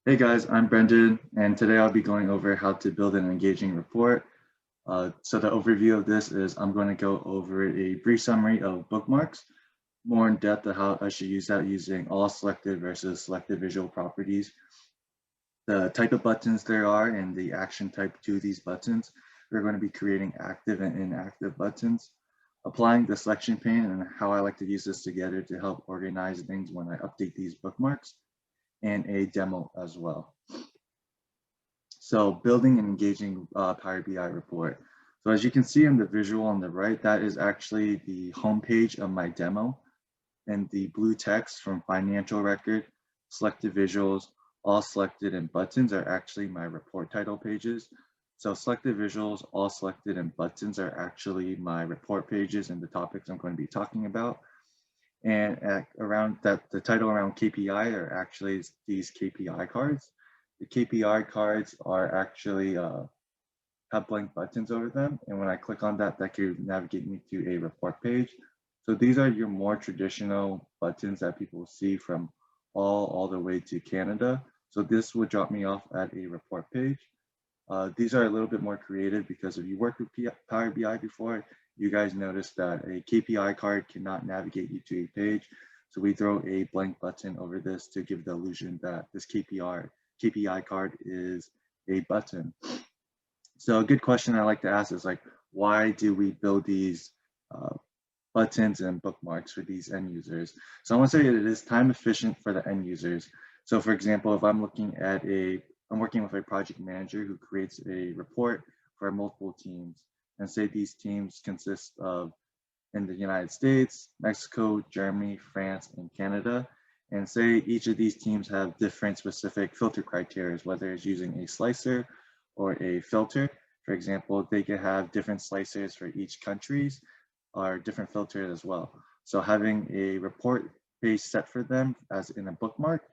Hey guys, I'm Brendan, and today I'll be going over how to build an engaging report. So the overview of this is I'm going to go over a brief summary of bookmarks, more in depth of how I should use that using all selected versus selected visual properties, the type of buttons there are, and the action type to these buttons. We're going to be creating active and inactive buttons, applying the selection pane and how I like to use this together to help organize things when I update these bookmarks, and a demo as well. So building and engaging Power BI report. So as you can see in the visual on the right, that is actually the homepage of my demo. And the blue text from financial record, selected visuals, all selected, and buttons are actually my report title pages. So selected visuals, all selected, and buttons are actually my report pages and the topics I'm going to be talking about. And around that, the title around KPI are actually these KPI cards. The KPI cards are actually have blank buttons over them. And when I click on that, that could navigate me to a report page. So these are your more traditional buttons that people see from all the way to Canada. So this would drop me off at a report page. These are a little bit more creative because if you worked with Power BI before, you guys noticed that a KPI card cannot navigate you to a page. So we throw a blank button over this to give the illusion that this KPI card is a button. So a good question I like to ask is like, why do we build these buttons and bookmarks for these end users? So I want to say it is time efficient for the end users. So for example, if I'm working with a project manager who creates a report for multiple teams, and say these teams consist of in the United States, Mexico, Germany, France, and Canada. And say each of these teams have different specific filter criteria, whether it's using a slicer or a filter. For example, they could have different slicers for each countries or different filters as well. So having a report page set for them as in a bookmark,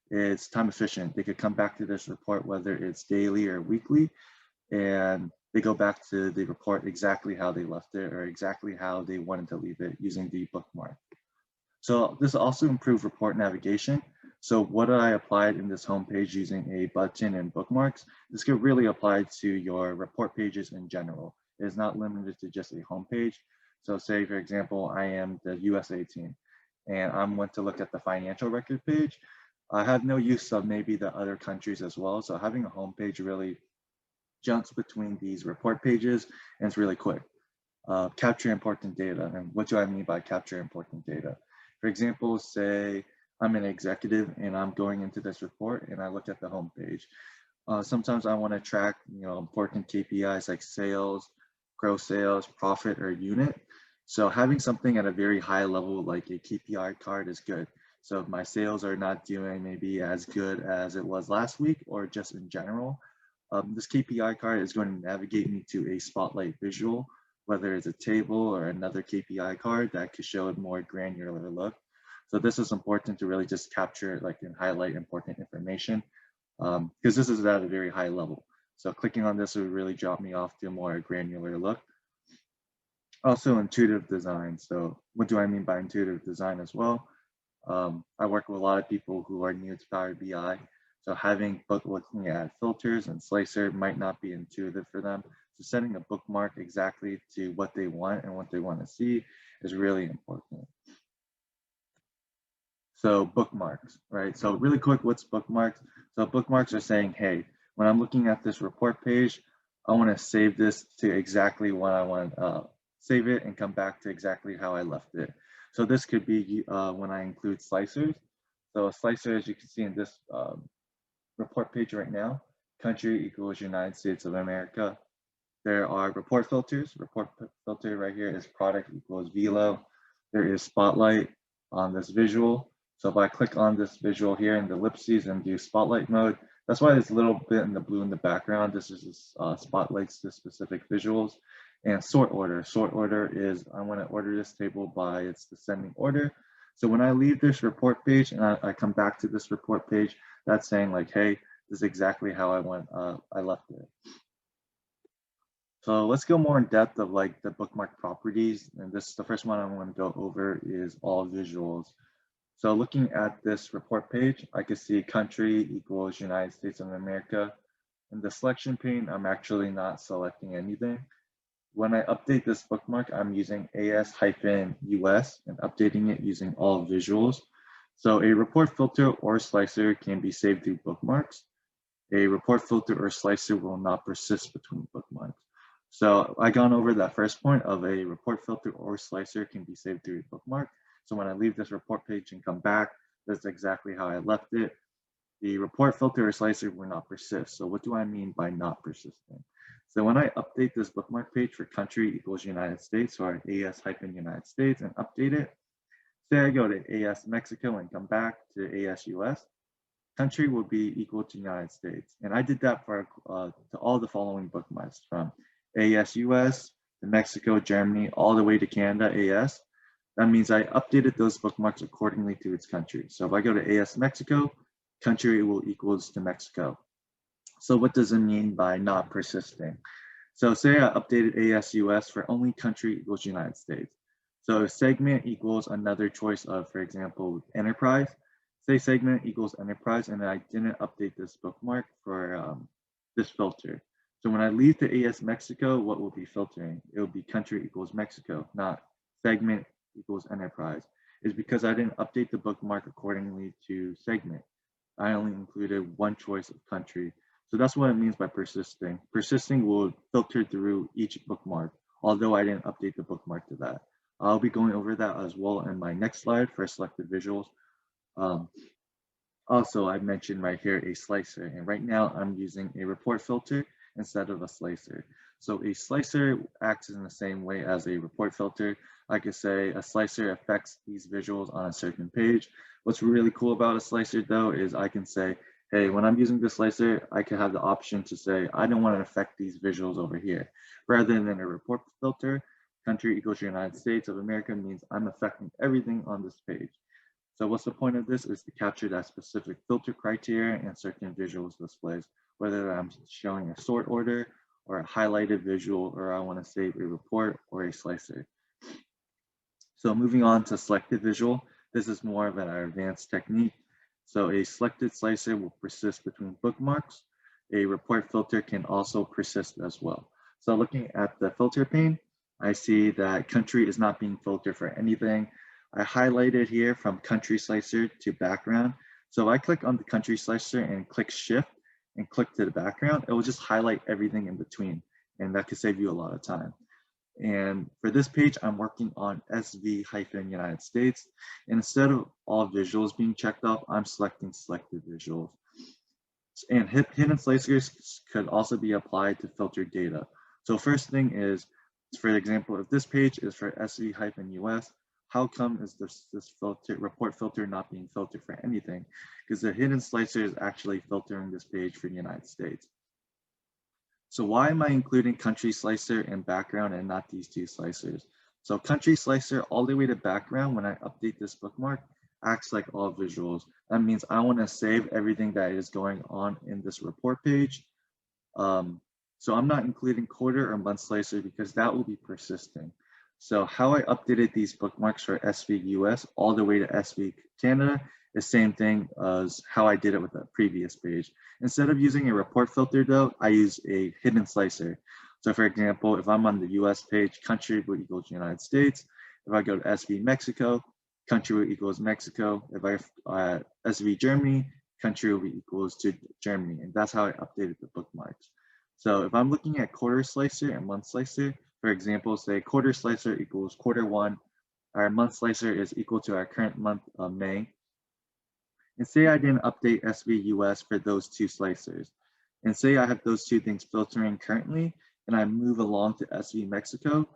it's time efficient. They could come back to this report, whether it's daily or weekly, and they go back to the report exactly how they left it or exactly how they wanted to leave it using the bookmark. So this also improved report navigation. So what I applied in this homepage using a button and bookmarks, this could really apply to your report pages in general. It is not limited to just a homepage. So say, for example, I am the USA team and I want to look at the financial record page. I have no use of maybe the other countries as well. So having a homepage really jumps between these report pages and it's really quick. Capture important data. And what do I mean by capture important data? For example, say I'm an executive and I'm going into this report and I look at the homepage. Sometimes I want to track, important KPIs like sales, gross sales, profit, or unit. So having something at a very high level like a KPI card is good. So if my sales are not doing maybe as good as it was last week or just in general, this KPI card is going to navigate me to a spotlight visual, whether it's a table or another KPI card that could show a more granular look. So this is important to really just capture and highlight important information because this is at a very high level. So clicking on this would really drop me off to a more granular look. Also intuitive design. So what do I mean by intuitive design as well? I work with a lot of people who are new to Power BI. So having looking at filters and slicer might not be intuitive for them. So setting a bookmark exactly to what they want and what they want to see is really important. So bookmarks, right? So really quick, what's bookmarks? So bookmarks are saying, hey, when I'm looking at this report page, I want to save this to exactly what I want, save it and come back to exactly how I left it. So this could be when I include slicers. So a slicer, as you can see in this report page right now, country equals United States of America. There are report filters. Report filter right here is product equals Velo. There is spotlight on this visual. So if I click on this visual here in the ellipses and do spotlight mode, that's why there's a little bit in the blue in the background. This is spotlights to specific visuals. And sort order. Sort order is I want to order this table by its descending order. So when I leave this report page and I come back to this report page, that's saying like, hey, this is exactly how I left it. So let's go more in depth of the bookmark properties. And this is the first one I want to go over is all visuals. So looking at this report page, I can see country equals United States of America. In the selection pane, I'm actually not selecting anything. When I update this bookmark, I'm using AS-US and updating it using all visuals. So a report filter or slicer can be saved through bookmarks. A report filter or slicer will not persist between bookmarks. So I gone over that first point of a report filter or slicer can be saved through a bookmark. So when I leave this report page and come back, that's exactly how I left it. The report filter or slicer will not persist. So what do I mean by not persisting? So when I update this bookmark page for country equals United States or AS-United States and update it, say I go to AS Mexico and come back to AS US, country will be equal to United States. And I did that for to all the following bookmarks from AS US to Mexico, Germany, all the way to Canada, AS. That means I updated those bookmarks accordingly to its country. So if I go to AS Mexico, country will equals to Mexico. So what does it mean by not persisting? So say I updated AS US for only country equals United States. So segment equals another choice of, for example, enterprise. Say segment equals enterprise, and I didn't update this bookmark for this filter. So when I leave the AS Mexico, what will be filtering? It will be country equals Mexico, not segment equals enterprise. It's because I didn't update the bookmark accordingly to segment. I only included one choice of country. So that's what it means by persisting. Persisting will filter through each bookmark, although I didn't update the bookmark to that. I'll be going over that as well in my next slide for selected visuals. Also, I mentioned right here a slicer, and right now I'm using a report filter instead of a slicer. So a slicer acts in the same way as a report filter. I could say a slicer affects these visuals on a certain page. What's really cool about a slicer though is I can say, hey, when I'm using the slicer, I can have the option to say, I don't want to affect these visuals over here. Rather than a report filter, country equals United States of America means I'm affecting everything on this page. So what's the point of this is to capture that specific filter criteria and certain visuals displays, whether I'm showing a sort order or a highlighted visual, or I want to save a report or a slicer. So moving on to selected visual, this is more of an advanced technique. So a selected slicer will persist between bookmarks. A report filter can also persist as well. So looking at the filter pane, I see that country is not being filtered for anything. I highlighted here from country slicer to background. So if I click on the country slicer and click shift and click to the background, it will just highlight everything in between. And that could save you a lot of time. And for this page, I'm working on SV-United States. And instead of all visuals being checked off, I'm selecting selected visuals. And hidden slicers could also be applied to filter data. So first thing is, for example, if this page is for SV-US, how come is this report filter not being filtered for anything? Because the hidden slicer is actually filtering this page for the United States. So why am I including country slicer and background and not these two slicers? So country slicer all the way to background, when I update this bookmark, acts like all visuals. That means I want to save everything that is going on in this report page. So I'm not including quarter or month slicer because that will be persisting. So how I updated these bookmarks for SV US all the way to SV Canada is same thing as how I did it with the previous page. Instead of using a report filter though, I use a hidden slicer. So for example, if I'm on the US page, country will equal to United States. If I go to SV Mexico, country will equals Mexico. If I SV Germany, country will be equals to Germany. And that's how I updated the bookmarks. So if I'm looking at quarter slicer and month slicer, for example, say quarter slicer equals Q1, our month slicer is equal to our current month of May. And say I didn't update SV US for those two slicers. And say I have those two things filtering currently, and I move along to SV Mexico,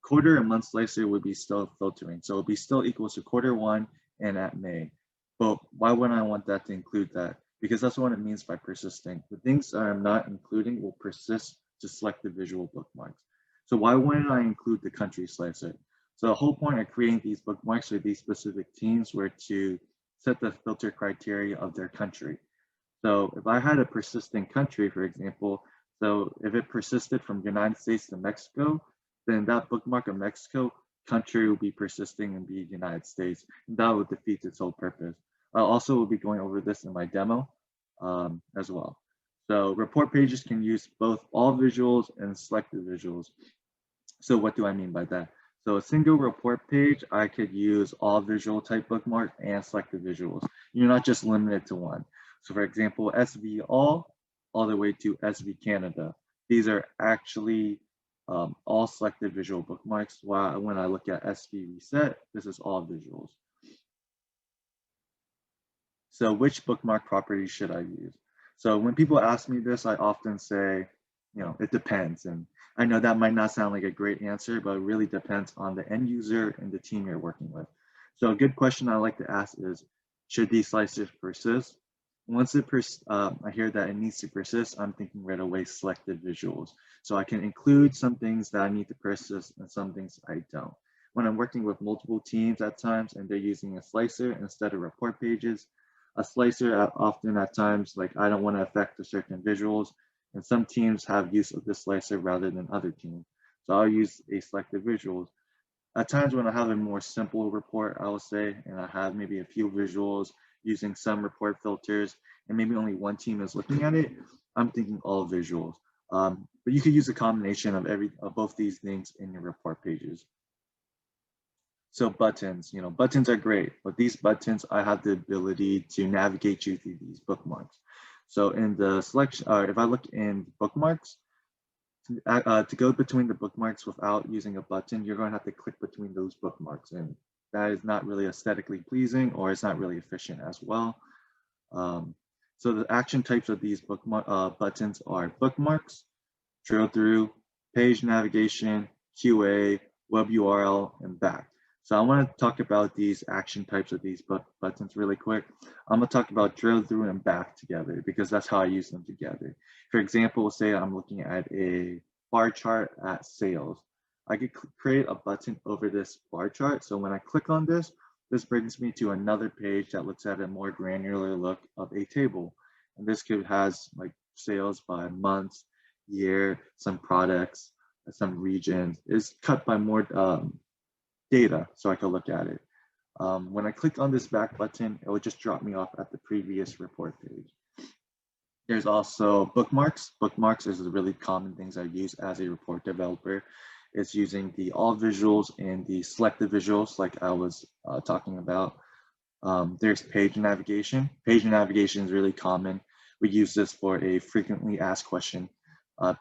quarter and month slicer would be still filtering. So it'll be still equal to Q1 and at May. But why wouldn't I want that to include that? Because that's what it means by persisting. The things that I'm not including will persist to select the visual bookmarks. So why wouldn't I include the country slicer? So the whole point of creating these bookmarks for these specific teams were to set the filter criteria of their country. So if I had a persisting country, for example, so if it persisted from United States to Mexico, then that bookmark of Mexico country will be persisting and be the United States, and that would defeat its whole purpose. I also will be going over this in my demo as well. So report pages can use both all visuals and selected visuals. So what do I mean by that? So a single report page, I could use all visual type bookmark and selected visuals. You're not just limited to one. So for example, SV all the way to SV Canada. These are actually all selected visual bookmarks. While when I look at SV Reset, this is all visuals. So which bookmark property should I use? So when people ask me this, I often say, it depends. And I know that might not sound like a great answer, but it really depends on the end user and the team you're working with. So a good question I like to ask is, should these slices persist? Once I hear that it needs to persist, I'm thinking right away selected visuals. So I can include some things that I need to persist and some things I don't. When I'm working with multiple teams at times and they're using a slicer instead of report pages, a slicer often at times, like I don't want to affect the certain visuals, and some teams have use of this slicer rather than other teams. So I'll use a selected visuals. At times when I have a more simple report, I will say, and I have maybe a few visuals using some report filters, and maybe only one team is looking at it, I'm thinking all visuals. But you could use a combination of both these things in your report pages. So buttons, buttons are great, but these buttons, I have the ability to navigate you through these bookmarks. So in the selection, if I look in bookmarks, to go between the bookmarks without using a button, you're going to have to click between those bookmarks, and that is not really aesthetically pleasing, or it's not really efficient as well. So the action types of these buttons are bookmarks, drill through, page navigation, QA, web URL, and back. So I want to talk about these action types of these buttons really quick. I'm going to talk about drill through and back together because that's how I use them together. For example, say I'm looking at a bar chart at sales. I could create a button over this bar chart. So when I click on this, this brings me to another page that looks at a more granular look of a table. And this has like sales by months, year, some products, some regions. It's cut by more data so I can look at it. When I click on this back button, it will just drop me off at the previous report page. There's also bookmarks. Bookmarks is a really common things I use as a report developer. It's using the all visuals and the selected visuals like I was talking about. There's page navigation. Page navigation is really common. We use this for a frequently asked question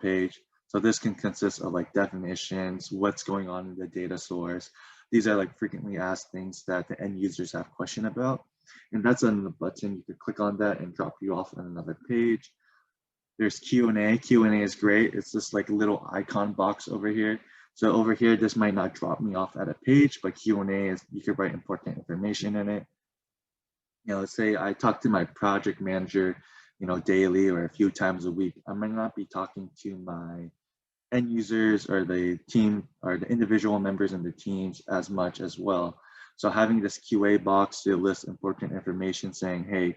page. So this can consist of like definitions, what's going on in the data source. These are like frequently asked things that the end users have question about. And that's on the button. You could click on that and drop you off on another page. There's Q&A. Q&A is great. It's just like a little icon box over here. So over here, this might not drop me off at a page, but Q&A is, you could write important information in it. Let's say I talk to my project manager, daily or a few times a week. I might not be talking to my end users or the team or the individual members in the teams as much as well. So having this QA box to list important information saying, hey,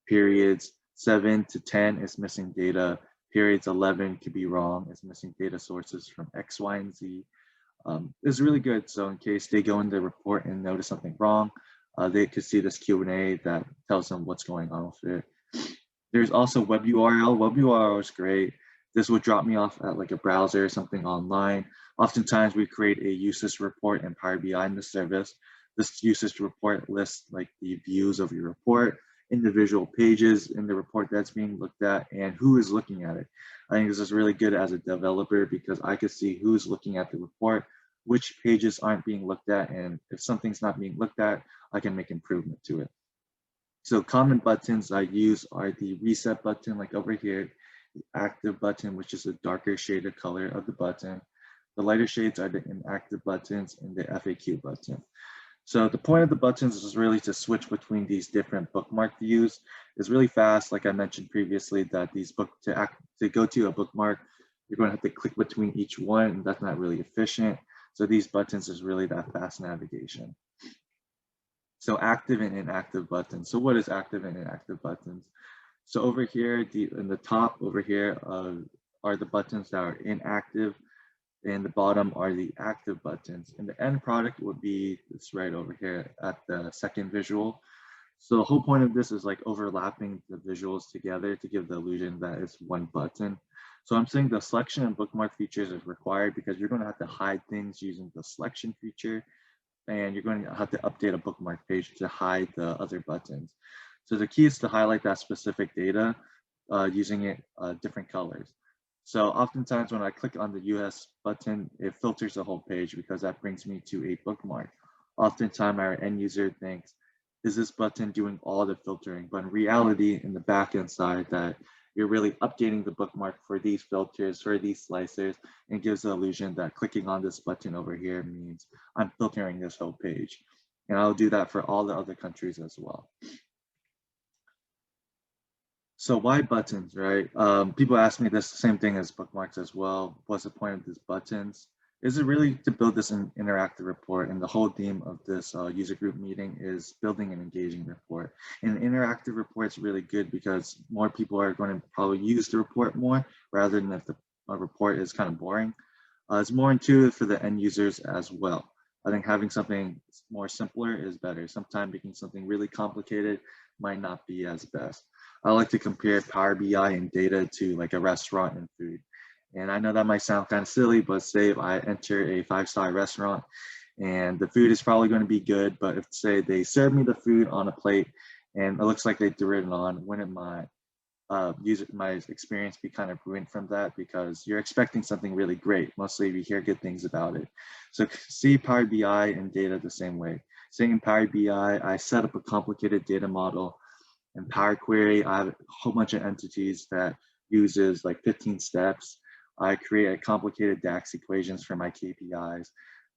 periods 7 to 10 is missing data, periods 11 could be wrong, it's missing data sources from X, Y, and Z, is really good. So in case they go in the report and notice something wrong, they could see this Q&A that tells them what's going on with it. There's also web URL. Web URL is great. This would drop me off at like a browser or something online. Oftentimes we create a usage report in Power BI in the service. This usage report lists like the views of your report, individual pages in the report that's being looked at, and who is looking at it. I think this is really good as a developer because I could see who's looking at the report, which pages aren't being looked at, and if something's not being looked at, I can make improvement to it. So common buttons I use are the reset button, like over here, the active button, which is a darker shaded color of the button. The lighter shades are the inactive buttons and the FAQ button. So the point of the buttons is really to switch between these different bookmark views. It's really fast, like I mentioned previously, that these to go to a bookmark, you're going to have to click between each one, and that's not really efficient. So these buttons is really that fast navigation. So active and inactive buttons. So what is active and inactive buttons? So over here, in the top over here are the buttons that are inactive. and the bottom are the active buttons. And the end product would be this right over here at the second visual. So the whole point of this is like overlapping the visuals together to give the illusion that it's one button. So I'm saying the selection and bookmark features is required because you're going to have to hide things using the selection feature, and you're going to have to update a bookmark page to hide the other buttons. So the key is to highlight that specific data using it different colors. So oftentimes when I click on the US button, it filters the whole page because that brings me to a bookmark. Oftentimes our end user thinks, is this button doing all the filtering? But in reality, in the backend side, that you're really updating the bookmark for these filters, for these slicers, and gives the illusion that clicking on this button over here means I'm filtering this whole page. And I'll do that for all the other countries as well. So why buttons, right? People ask me this same thing as bookmarks as well. What's the point of these buttons? Is it really to build this interactive report? And the whole theme of this user group meeting is building an engaging report. And an interactive report is really good because more people are going to probably use the report more rather than if the report is kind of boring. It's more intuitive for the end users as well. I think having something more simpler is better. Sometimes making something really complicated might not be as best. I like to compare Power BI and data to like a restaurant and food. And I know that might sound kind of silly, but say if I enter a 5-star restaurant and the food is probably going to be good, but if say they serve me the food on a plate and it looks like they threw it on, wouldn't my my experience be kind of ruined from that because you're expecting something really great. Mostly we hear good things about it. So see Power BI and data the same way. Say in Power BI, I set up a complicated data model. In Power Query, I have a whole bunch of entities that uses like 15 steps. I create complicated DAX equations for my KPIs.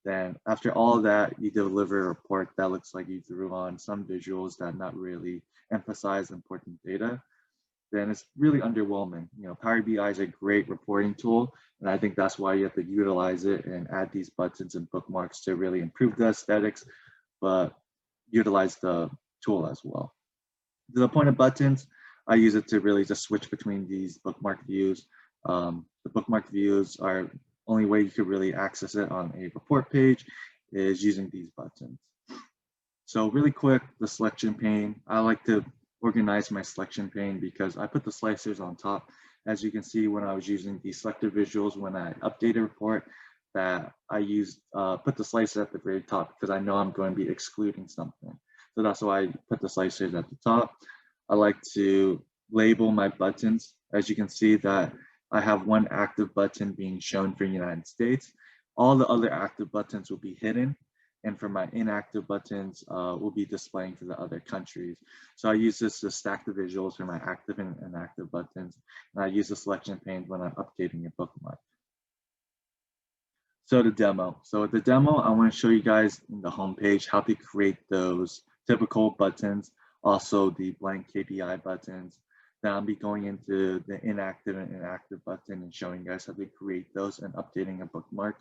Then after all of that, you deliver a report that looks like you threw on some visuals that not really emphasize important data. Then it's really underwhelming. You know, Power BI is a great reporting tool, and I think that's why you have to utilize it and add these buttons and bookmarks to really improve the aesthetics, but utilize the tool as well. To the point of buttons, I use it to really just switch between these bookmark views. The bookmark views are only way you could really access it on a report page is using these buttons. So really quick, the selection pane. I like to organize my selection pane because I put the slicers on top. As you can see, when I was using the selected visuals, when I update a report, that I used put the slicer at the very top because I know I'm going to be excluding something. So that's why I put the slicers at the top. I like to label my buttons. As you can see that I have one active button being shown for the United States. All the other active buttons will be hidden. And for my inactive buttons, will be displaying for the other countries. So I use this to stack the visuals for my active and inactive buttons. And I use the selection pane when I'm updating a bookmark. So the demo. So with the demo, I want to show you guys in the homepage how to create those typical buttons, also the blank KPI buttons. Then I'll be going into the inactive and inactive button and showing you guys how to create those and updating a bookmark.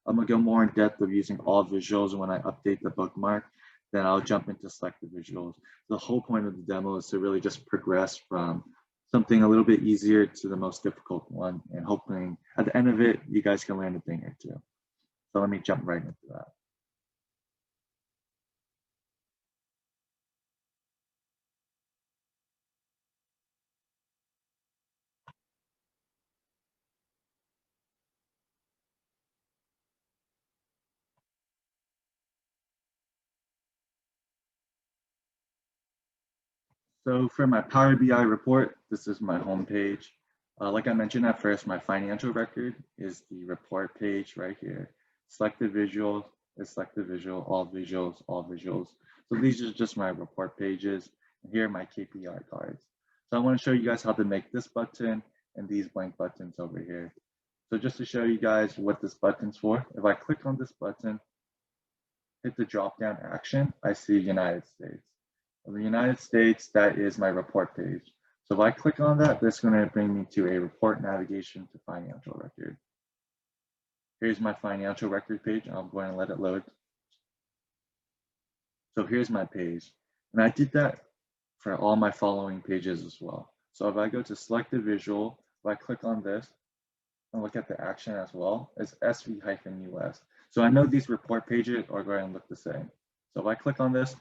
I'm gonna go more in depth of using all visuals when I update the bookmark. Then I'll jump into selected visuals. The whole point of the demo is to really just progress from something a little bit easier to the most difficult one, and hoping at the end of it, you guys can learn a thing or two. So let me jump right into that. So for my Power BI report, this is my home page. Like I mentioned at first, my financial record is the report page right here. Selected visuals is selected visual, all visuals, all visuals. So these are just my report pages. And here are my KPI cards. So I want to show you guys how to make this button and these blank buttons over here. So just to show you guys what this button's for, if I click on this button, hit the drop down action, I see United States. In the United States, that is my report page. So if I click on that, that's going to bring me to a report navigation to financial record. Here's my financial record page. I'm going to let it load. So here's my page. And I did that for all my following pages as well. So if I go to selected visual, if I click on this, and look at the action as well, is SV-US. So I know these report pages are going to look the same. So if I click on this,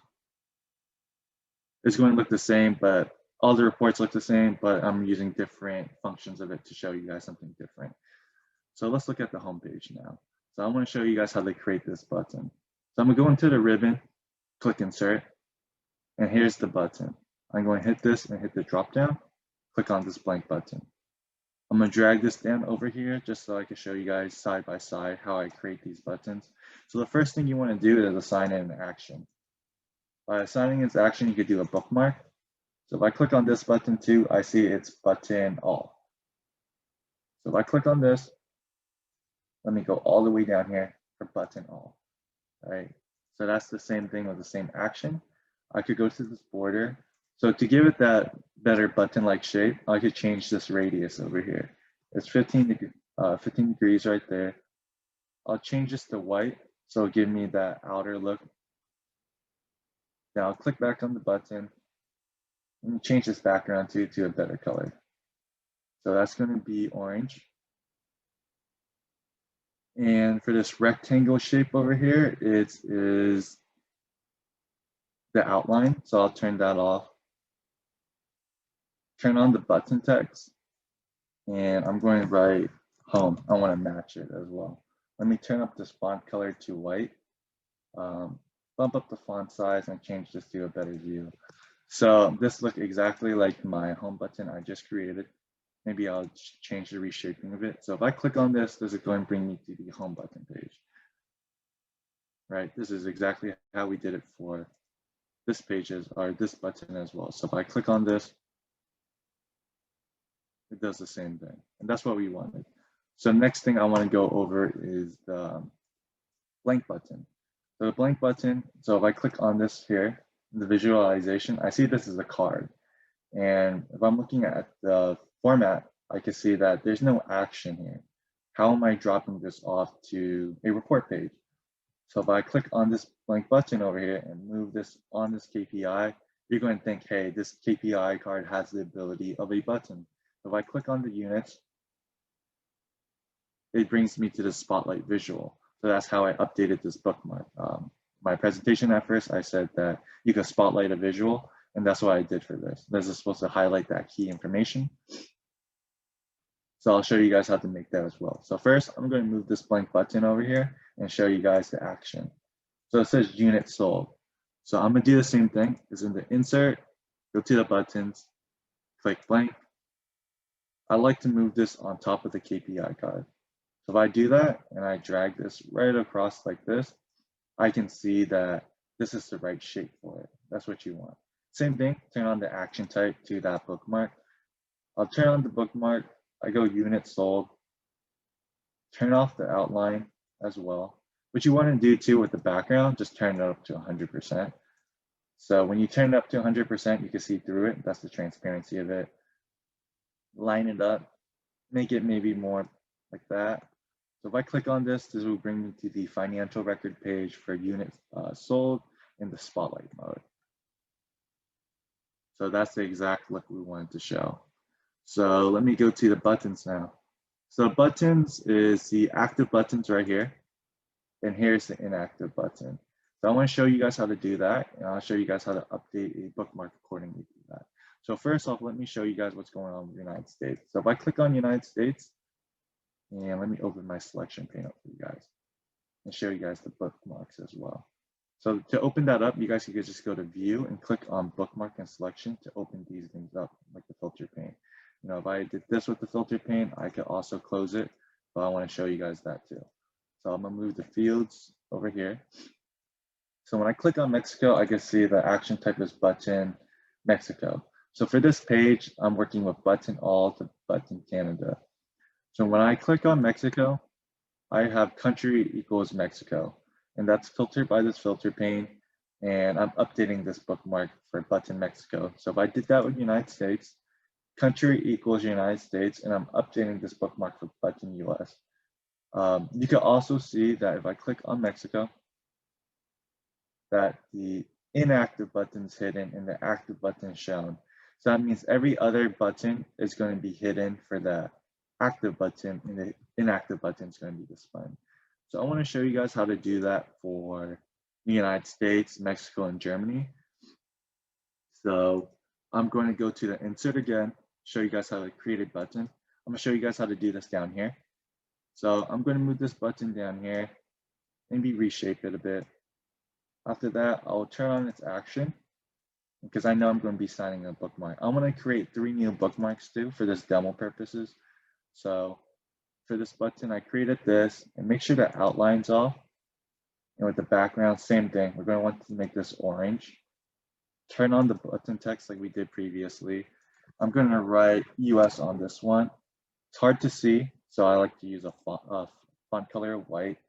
it's going to look the same, but all the reports look the same, but I'm using different functions of it to show you guys something different. So let's look at the home page now. So I want to show you guys how to create this button. So I'm going to go into the ribbon, click insert, and here's the button. I'm going to hit this and hit the drop down, click on this blank button. I'm going to drag this down over here just so I can show you guys side by side how I create these buttons. So the first thing you want to do is assign it an action. By assigning its action, you could do a bookmark. So if I click on this button too, I see it's button all. So if I click on this, let me go all the way down here for button all. All right. So that's the same thing with the same action. I could go to this border. So to give it that better button-like shape, I could change this radius over here. It's 15 degrees right there. I'll change this to white, so it'll give me that outer look. Now I'll click back on the button and change this background to a better color. So that's going to be orange. And for this rectangle shape over here, it is the outline. So I'll turn that off. Turn on the button text, and I'm going to write home. I want to match it as well. Let me turn up this font color to white, bump up the font size, and change this to a better view. So this looks exactly like my home button I just created. Maybe I'll change the reshaping of it. So if I click on this, this is going to bring me to the home button page. Right, this is exactly how we did it for this pages or this button as well. So if I click on this, it does the same thing, and that's what we wanted. So next thing I want to go over is the blank button. So the blank button, so if I click on this here, the visualization, I see this is a card. And if I'm looking at the format, I can see that there's no action here. How am I dropping this off to a report page? So if I click on this blank button over here and move this on this KPI, you're going to think, hey, this KPI card has the ability of a button. If I click on the units, it brings me to the spotlight visual. So that's how I updated this bookmark. My presentation at first, I said that you could spotlight a visual, and that's what I did for this. This is supposed to highlight that key information. So I'll show you guys how to make that as well. So first, I'm going to move this blank button over here and show you guys the action. So it says unit sold. So I'm going to do the same thing. It's in the insert, go to the buttons, click blank. I like to move this on top of the KPI card. So if I do that and I drag this right across like this, I can see that this is the right shape for it. That's what you want. Same thing, turn on the action type to that bookmark. I'll turn on the bookmark. I go unit sold. Turn off the outline as well. What you want to do too with the background, just turn it up to 100%. So when you turn it up to 100%, you can see through it. That's the transparency of it. Line it up, make it maybe more like that. So if I click on this, this will bring me to the financial record page for units sold in the spotlight mode. So that's the exact look we wanted to show. So let me go to the buttons now. So buttons is the active buttons right here. And here's the inactive button. So I want to show you guys how to do that. And I'll show you guys how to update a bookmark accordingly to that. So first off, let me show you guys what's going on with the United States. So if I click on United States, and let me open my selection pane up for you guys and show you guys the bookmarks as well. So to open that up, you guys could just go to view and click on bookmark and selection to open these things up like the filter pane. You know, if I did this with the filter pane, I could also close it, but I want to show you guys that too. So I'm gonna move the fields over here. So when I click on Mexico, I can see the action type is button Mexico. So for this page, I'm working with button all to button Canada. So when I click on Mexico, I have country equals Mexico, and that's filtered by this filter pane, and I'm updating this bookmark for button Mexico. So if I did that with United States, country equals United States, and I'm updating this bookmark for button US. You can also see that if I click on Mexico, that the inactive button is hidden and the active button is shown. So that means every other button is going to be hidden for the active button, and the inactive button is going to be displaying. So I want to show you guys how to do that for the United States, Mexico, and Germany. So I'm going to go to the insert again, show you guys how to create a button. I'm going to show you guys how to do this down here. So I'm going to move this button down here, maybe reshape it a bit. After that, I'll turn on its action because I know I'm going to be signing a bookmark. I'm going to create 3 new bookmarks too for this demo purposes. So for this button, I created this, and make sure the outline's off. And with the background, same thing. We're going to want to make this orange. Turn on the button text like we did previously. I'm going to write US on this one. It's hard to see, so I like to use a font color of white.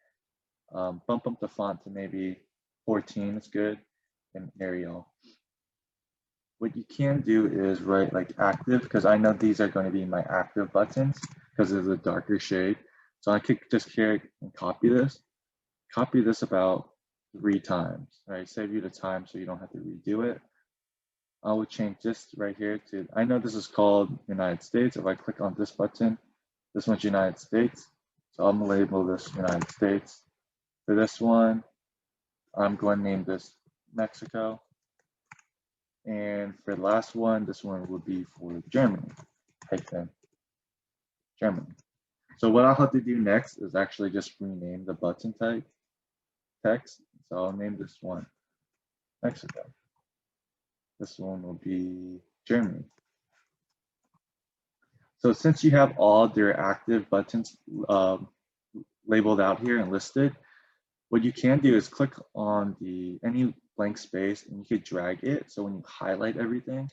Bump up the font to maybe 14 is good, and Arial. What you can do is write like active, because I know these are going to be my active buttons because of the darker shade. So I could just here and copy this about 3 times, right? Save you the time so you don't have to redo it. I will change this right here to, I know this is called United States. If I click on this button, this one's United States. So I'm gonna label this United States. For this one, I'm going to name this Mexico. And for the last one, this one would be for Germany, hyphen Germany. So what I'll have to do next is actually just rename the button type text. So I'll name this one Mexico. This one will be Germany. So since you have all their active buttons labeled out here and listed, what you can do is click on any blank space and you could drag it. So when you highlight everything,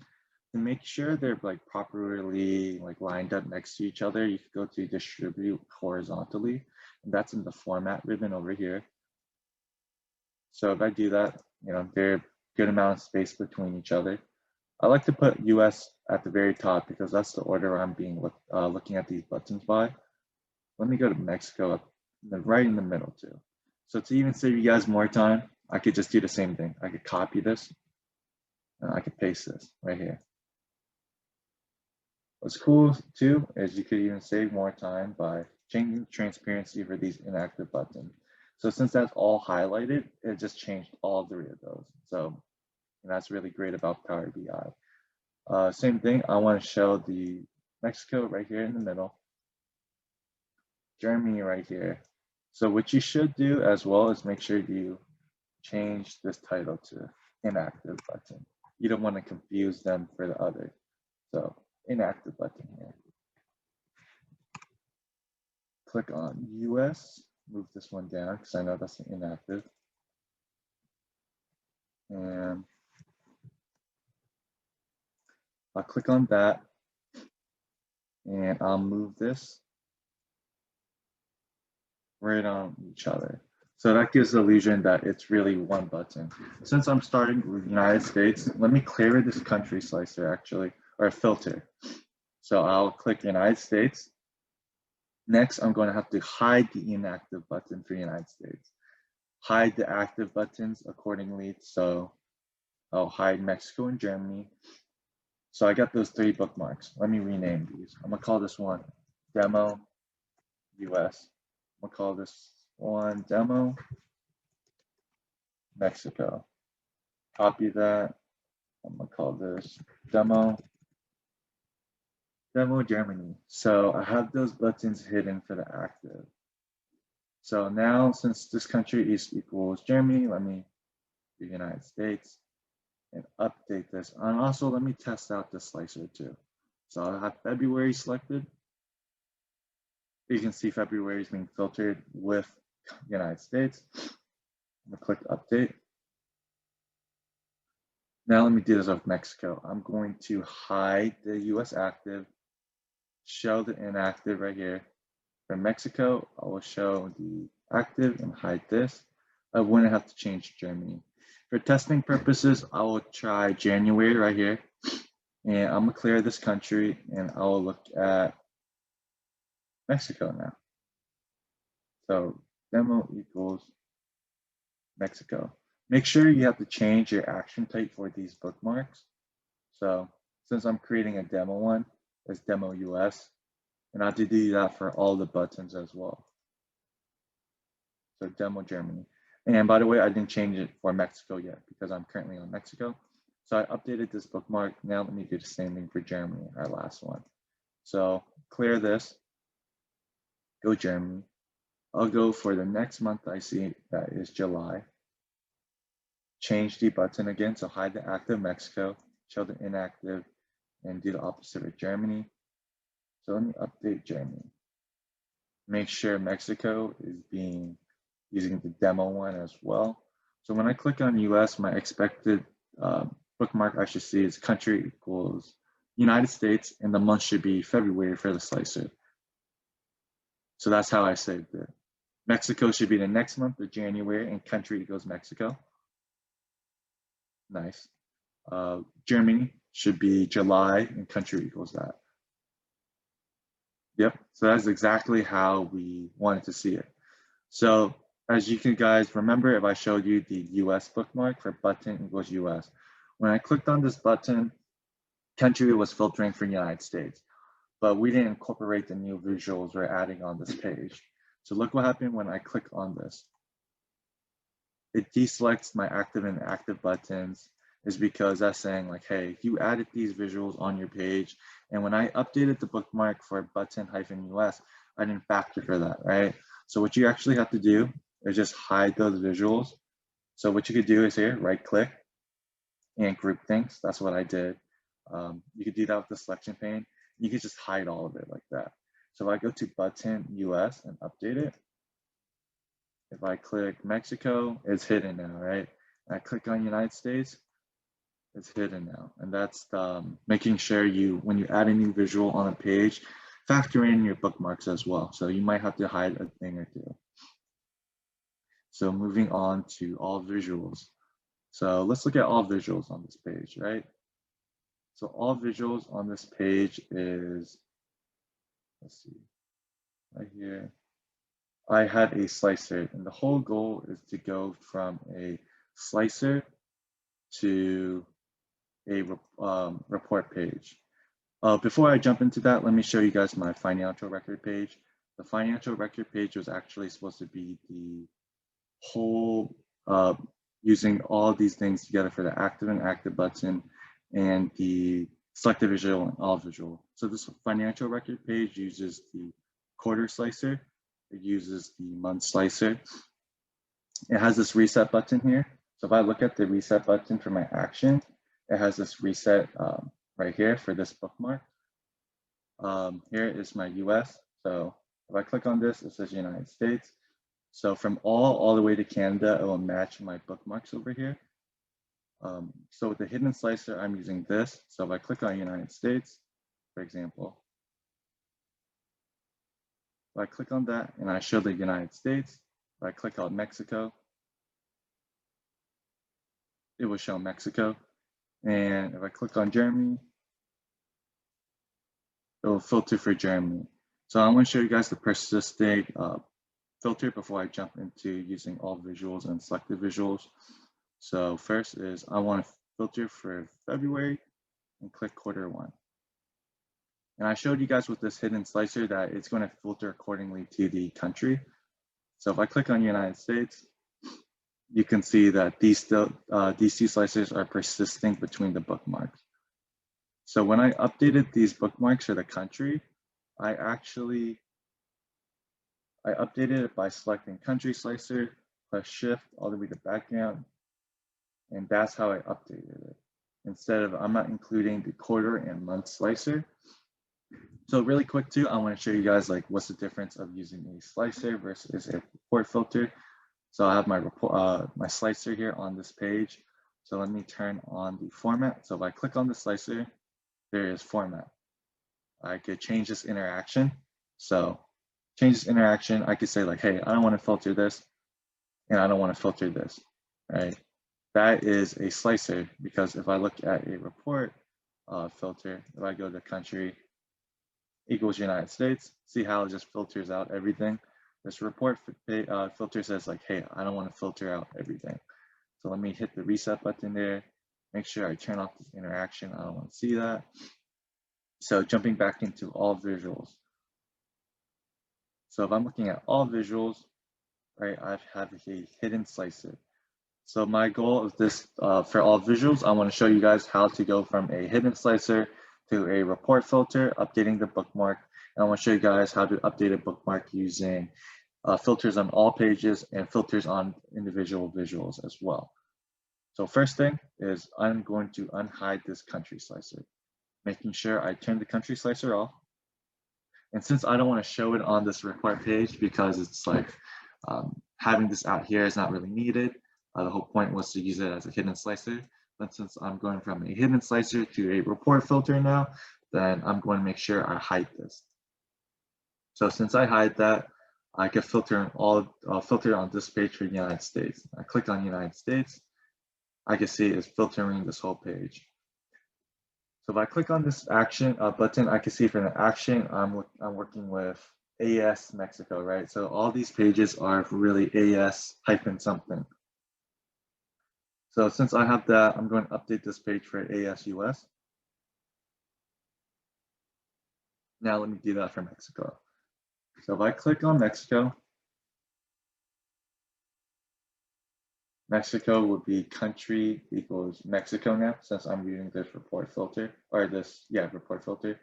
to make sure they're like properly like lined up next to each other, you could go to distribute horizontally, and that's in the format ribbon over here. So if I do that, you know, there's a good amount of space between each other. I like to put US at the very top because that's the order I'm looking at these buttons by. Let me go to Mexico right in the middle too. So to even save you guys more time, I could just do the same thing. I could copy this and I could paste this right here. What's cool too is you could even save more time by changing transparency for these inactive buttons. So since that's all highlighted, it just changed all 3 of those. So that's really great about Power BI. Same thing, I want to show the Mexico right here in the middle, Germany right here. So what you should do as well is make sure you change this title to inactive button. You don't want to confuse them for the other. So inactive button here. Click on US, move this one down because I know that's an inactive. And I'll click on that and I'll move this right on each other. So that gives the illusion that it's really one button. Since I'm starting with the United States, let me clear this country slicer actually, or a filter. So I'll click United States. Next, I'm going to have to hide the inactive button for the United States. Hide the active buttons accordingly. So I'll hide Mexico and Germany. So I got those 3 bookmarks. Let me rename these. I'm gonna call this one Demo US. I'm gonna call this one Demo Mexico. Copy that. I'm gonna call this Demo Germany. So I have those buttons hidden for the active. So now since this country is equals Germany, let me do United States and update this. And also let me test out the slicer too. So I'll have February selected. You can see February is being filtered with United States. I'm gonna click update. Now let me do this with Mexico. I'm going to hide the US active, show the inactive right here. For Mexico, I will show the active and hide this. I wouldn't have to change Germany. For testing purposes, I will try January right here. And I'm gonna clear this country and I will look at Mexico now. So demo equals Mexico. Make sure you have to change your action type for these bookmarks. So since I'm creating a demo one, it's demo US. And I have to do that for all the buttons as well. So demo Germany. And by the way, I didn't change it for Mexico yet because I'm currently on Mexico. So I updated this bookmark. Now let me do the same thing for Germany, our last one. So clear this, go Germany. I'll go for the next month I see, that is July. Change the button again, so hide the active Mexico, show the inactive, and do the opposite with Germany. So let me update Germany. Make sure Mexico is using the demo one as well. So when I click on US, my expected bookmark I should see is country equals United States, and the month should be February for the slicer. So that's how I saved it. Mexico should be the next month of January, and country equals Mexico. Nice. Germany should be July, and country equals that. Yep, so that's exactly how we wanted to see it. So as you can guys remember, if I showed you the US bookmark for button equals US, when I clicked on this button, country was filtering for United States, but we didn't incorporate the new visuals we're adding on this page. So look what happened when I click on this. It deselects my active and inactive buttons, is because that's saying like, hey, you added these visuals on your page, and when I updated the bookmark for button-US, I didn't factor for that, right? So what you actually have to do is just hide those visuals. So what you could do is here, right click and group things. That's what I did. You could do that with the selection pane. You could just hide all of it like that. So if I go to button US and update it, if I click Mexico, it's hidden now, right? And I click on United States, it's hidden now. And that's making sure when you add a new visual on a page, factor in your bookmarks as well. So you might have to hide a thing or two. So moving on to all visuals. So let's look at all visuals on this page, right? So all visuals on this page is, let's see, right here. I had a slicer, and the whole goal is to go from a slicer to a report page. Before I jump into that, let me show you guys my financial record page. The financial record page was actually supposed to be the whole, using all these things together for the active and inactive button and the selected visual and all visual. So this financial record page uses the quarter slicer. It uses the month slicer. It has this reset button here. So if I look at the reset button for my action, it has this reset right here for this bookmark. Here is my US. So if I click on this, it says United States. So from all the way to Canada, it will match my bookmarks over here. So with the hidden slicer, I'm using this. So if I click on United States, for example, if I click on that and I show the United States, if I click on Mexico, it will show Mexico. And if I click on Germany, it will filter for Germany. So I'm going to show you guys the persisting filter before I jump into using all visuals and selected visuals. So first is I want to filter for February and click Q1. And I showed you guys with this hidden slicer that it's going to filter accordingly to the country. So if I click on United States, you can see that these two slicers are persisting between the bookmarks. So when I updated these bookmarks for the country, I updated it by selecting country slicer, press shift all the way to background, and that's how I updated it. Instead of, I'm not including the quarter and month slicer. So really quick too, I want to show you guys like what's the difference of using a slicer versus a report filter. So I have my report, my slicer here on this page. So let me turn on the format. So if I click on the slicer, there is format. I could change this interaction. So change this interaction, I could say like, hey, I don't want to filter this and I don't want to filter this, right? That is a slicer because if I look at a report filter, if I go to country equals United States, see how it just filters out everything. This report filter says like, hey, I don't want to filter out everything. So let me hit the reset button there. Make sure I turn off this interaction. I don't want to see that. So jumping back into all visuals. So if I'm looking at all visuals, right, I have a hidden slicer. So my goal of this, for all visuals, I want to show you guys how to go from a hidden slicer to a report filter, updating the bookmark. And I want to show you guys how to update a bookmark using filters on all pages and filters on individual visuals as well. So first thing is I'm going to unhide this country slicer, making sure I turn the country slicer off. And since I don't want to show it on this report page because it's like having this out here is not really needed, the whole point was to use it as a hidden slicer. But since I'm going from a hidden slicer to a report filter now, then I'm going to make sure I hide this. So since I hide that, I can filter filter on this page for United States. I click on United States, I can see it's filtering this whole page. So if I click on this action button, I can see for the action, I'm working with AS Mexico, right? So all these pages are really AS hyphen something. So since I have that, I'm going to update this page for AS US. Now let me do that for Mexico. So if I click on Mexico, Mexico would be country equals Mexico now, since I'm using this report filter, or this, report filter.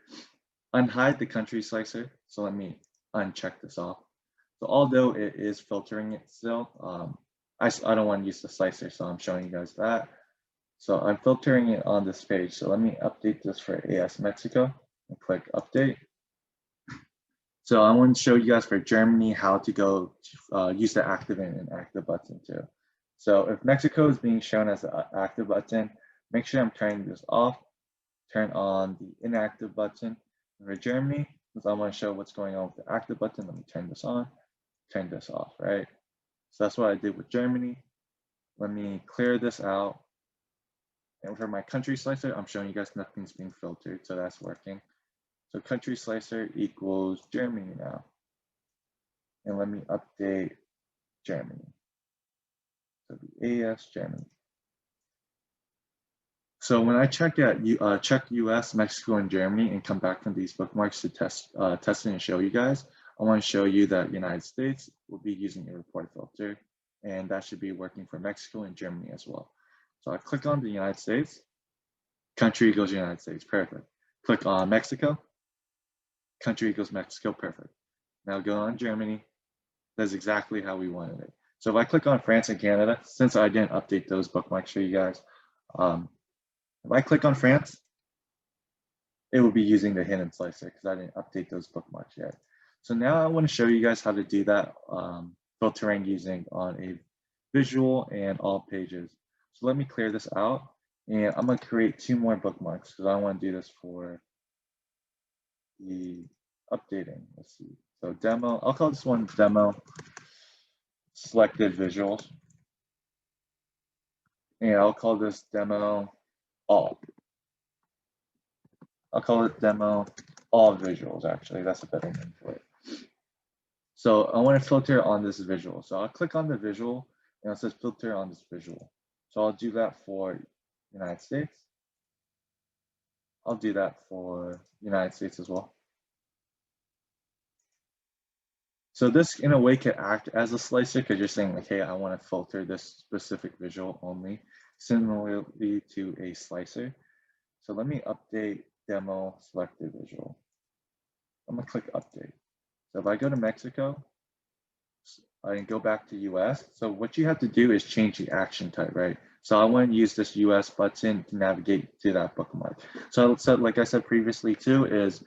Unhide the country slicer. So let me uncheck this off. So although it is filtering it still, I don't want to use the slicer, so I'm showing you guys that. So I'm filtering it on this page. So let me update this for AS Mexico and click update. So I want to show you guys for Germany how to go use the active and inactive button too. So if Mexico is being shown as an active button, make sure I'm turning this off, turn on the inactive button. And for Germany, since I want to show what's going on with the active button, let me turn this on, turn this off, right? So that's what I did with Germany. Let me clear this out. And for my country slicer, I'm showing you guys nothing's being filtered, so that's working. So country slicer equals Germany now. And let me update Germany. So the AS Germany. So when I check US, Mexico, and Germany and come back from these bookmarks to test it and show you guys, I want to show you that United States will be using a report filter, and that should be working for Mexico and Germany as well. So I click on the United States, country equals United States, perfect. Click on Mexico, country equals Mexico, perfect. Now go on Germany, that's exactly how we wanted it. So if I click on France and Canada, since I didn't update those bookmarks for you guys, if I click on France, it will be using the hidden slicer because I didn't update those bookmarks yet. So now I want to show you guys how to do that filtering using on a visual and all pages. So let me clear this out, and I'm going to create 2 more bookmarks because I want to do this for the updating. Let's see. So demo, I'll call this one demo selected visuals. And I'll call this demo all. I'll call it demo all visuals, actually. That's a better name for it. So I want to filter on this visual. So I'll click on the visual and it says filter on this visual. So I'll do that for United States. I'll do that for United States as well. So this in a way could act as a slicer because you're saying like, hey, I want to filter this specific visual only, similarly to a slicer. So let me update demo selected visual. I'm gonna click update. So if I go to Mexico, I can go back to US. So what you have to do is change the action type, right? So I want to use this US button to navigate to that bookmark. So like I said previously too, is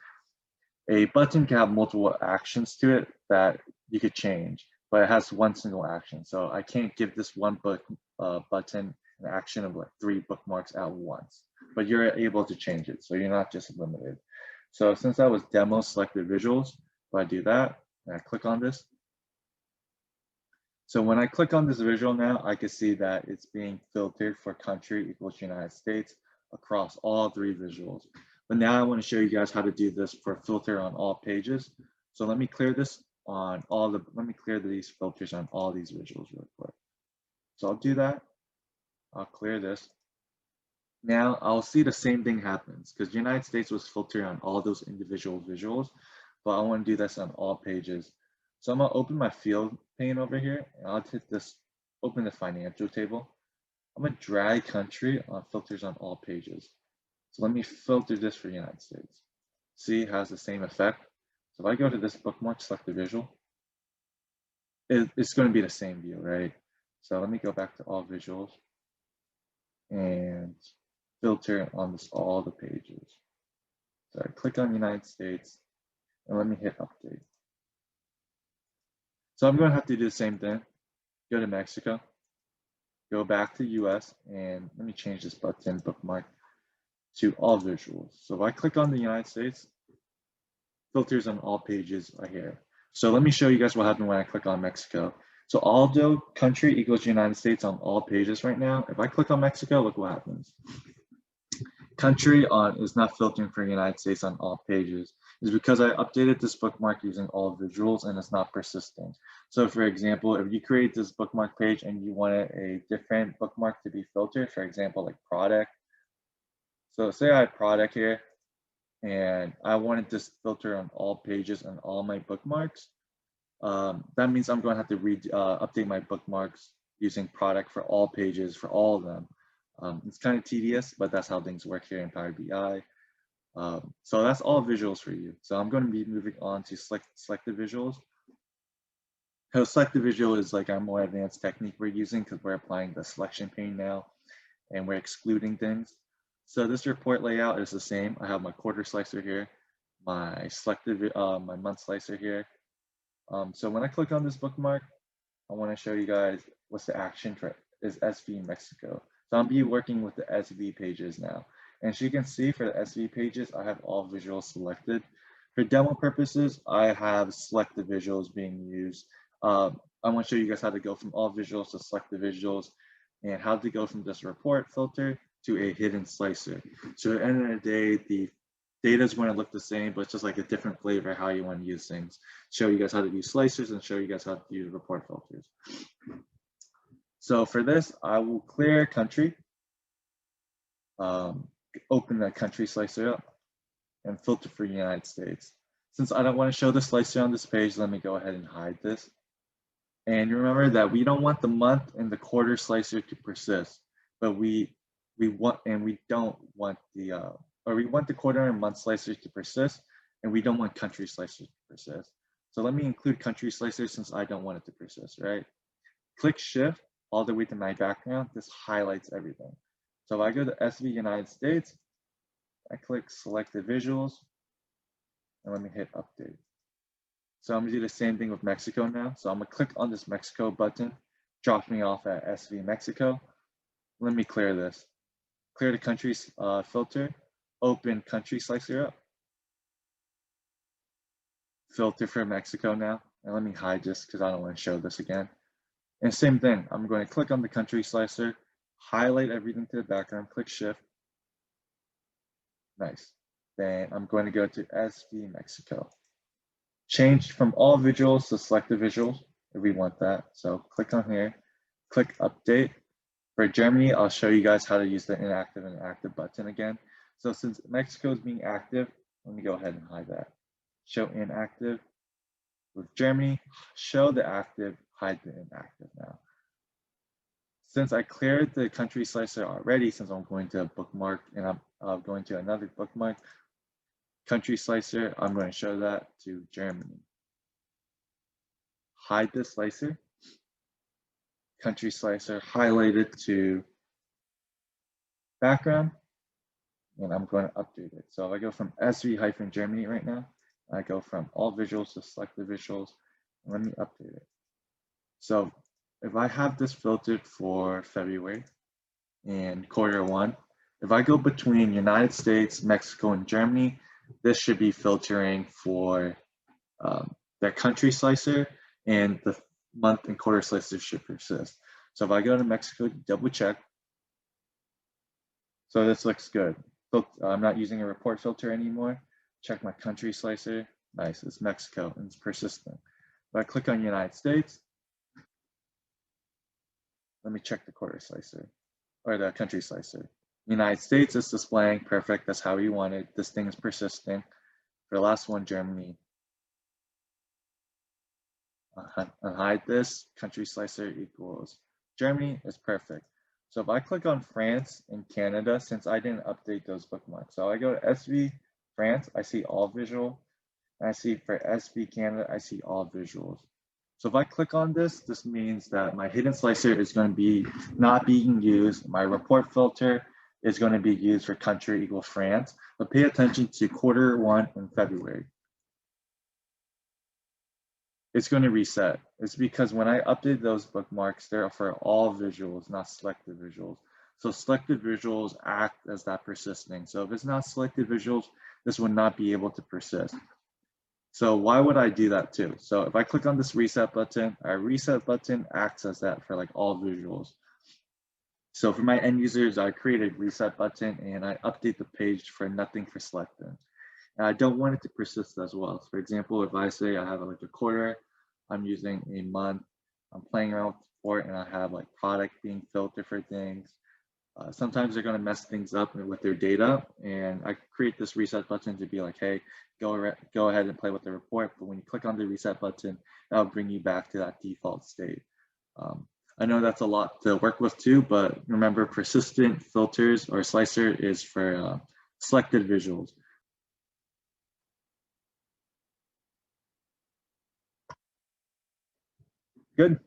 a button can have multiple actions to it that you could change, but it has one single action. So I can't give this one button an action of like 3 bookmarks at once, but you're able to change it. So you're not just limited. So since that was demo selected visuals, if I do that and I click on this. So when I click on this visual now, I can see that it's being filtered for country equals United States across all 3 visuals. But now I want to show you guys how to do this for filter on all pages. So let me clear this on let me clear these filters on all these visuals real quick. So I'll do that. I'll clear this. Now I'll see the same thing happens because United States was filtering on all those individual visuals, but I want to do this on all pages. So I'm gonna open my field pane over here, and I'll hit this, open the financial table. I'm gonna drag country on filters on all pages. So let me filter this for United States. See, it has the same effect. So if I go to this bookmark, select the visual, it's going to be the same view, right? So let me go back to all visuals and filter on this all the pages. So I click on United States and let me hit update. So I'm going to have to do the same thing. Go to Mexico, go back to US, and let me change this button bookmark to all visuals. So if I click on the United States, filters on all pages are here. So let me show you guys what happened when I click on Mexico. So although country equals United States on all pages right now, if I click on Mexico, look what happens. Country is not filtering for United States on all pages. It's because I updated this bookmark using all visuals and it's not persisting. So for example, if you create this bookmark page and you wanted a different bookmark to be filtered, for example, like product. So say I have product here, and I wanted this filter on all pages and all my bookmarks. That means I'm going to have to update my bookmarks using product for all pages for all of them. It's kind of tedious, but that's how things work here in Power BI. So that's all visuals for you. So I'm going to be moving on to select the visuals. So select the visual is like our more advanced technique we're using because we're applying the selection pane now and we're excluding things. So this report layout is the same. I have my quarter slicer here, my selected, my month slicer here. So when I click on this bookmark, I want to show you guys what's the action for is SV Mexico. So I'll be working with the SV pages now. And as you can see for the SV pages, I have all visuals selected. For demo purposes, I have select the visuals being used. I want to show you guys how to go from all visuals to select the visuals and how to go from this report filter to a hidden slicer. So at the end of the day, the data is going to look the same, but it's just like a different flavor how you want to use things. Show you guys how to use slicers and show you guys how to use report filters. So for this, I will clear country, open the country slicer up, and filter for United States. Since I don't want to show the slicer on this page, let me go ahead and hide this. And remember that we don't want the month and the quarter slicer to persist, but we don't want the we want the quarter and month slicers to persist, and we don't want country slicers to persist. So let me include country slicers since I don't want it to persist, right? Click Shift all the way to my background. This highlights everything. So if I go to SV United States, I click Select the Visuals, and let me hit Update. So I'm gonna do the same thing with Mexico now. So I'm gonna click on this Mexico button, drop me off at SV Mexico. Let me clear this. Clear the country filter, open country slicer up. Filter for Mexico now. And let me hide this because I don't want to show this again. And same thing, I'm going to click on the country slicer, highlight everything to the background, click Shift. Nice. Then I'm going to go to SV Mexico. Change from all visuals to select the visuals if we want that. So click on here, click Update. For Germany, I'll show you guys how to use the inactive and active button again. So since Mexico is being active, let me go ahead and hide that. Show inactive. With Germany, show the active, hide the inactive now. Since I cleared the country slicer already, since I'm going to a bookmark and I'm going to another bookmark, country slicer, I'm going to show that to Germany. Hide the slicer, country slicer, highlight it to background, and I'm going to update it. So if I go from SV-Germany right now, I go from all visuals to select the visuals, and let me update it. So if I have this filtered for February and Q1, if I go between United States, Mexico, and Germany, this should be filtering for the country slicer, and the month and quarter slicer should persist. So if I go to Mexico, double check. So this looks good. I'm not using a report filter anymore. Check my country slicer. Nice, it's Mexico and it's persistent. If I click on United States, let me check the quarter slicer or the country slicer. United States is displaying perfect. That's how we want it. This thing is persisting. For the last one, Germany. unhide this, country slicer equals Germany is perfect. So if I click on France and Canada, since I didn't update those bookmarks, so I go to SV France, I see all visual, and I see for SV Canada, I see all visuals. So if I click on this, this means that my hidden slicer is going to be not being used. My report filter is going to be used for country equals France, but pay attention to Q1 in February. It's going to reset. It's because when I update those bookmarks, they're for all visuals, not selected visuals. So selected visuals act as that persisting. So if it's not selected visuals, this would not be able to persist. So why would I do that too? So if I click on this reset button, our reset button acts as that for like all visuals. So for my end users, I create a reset button and I update the page for nothing for selected. And I don't want it to persist as well. So for example, if I say I have like a quarter, I'm using a month, I'm playing around with report and I have like product being filtered for things. Sometimes they're going to mess things up with their data, and I create this reset button to be like, hey, go ahead and play with the report. But when you click on the reset button, that'll bring you back to that default state. I know that's a lot to work with too, but remember persistent filters or slicer is for selected visuals. Good.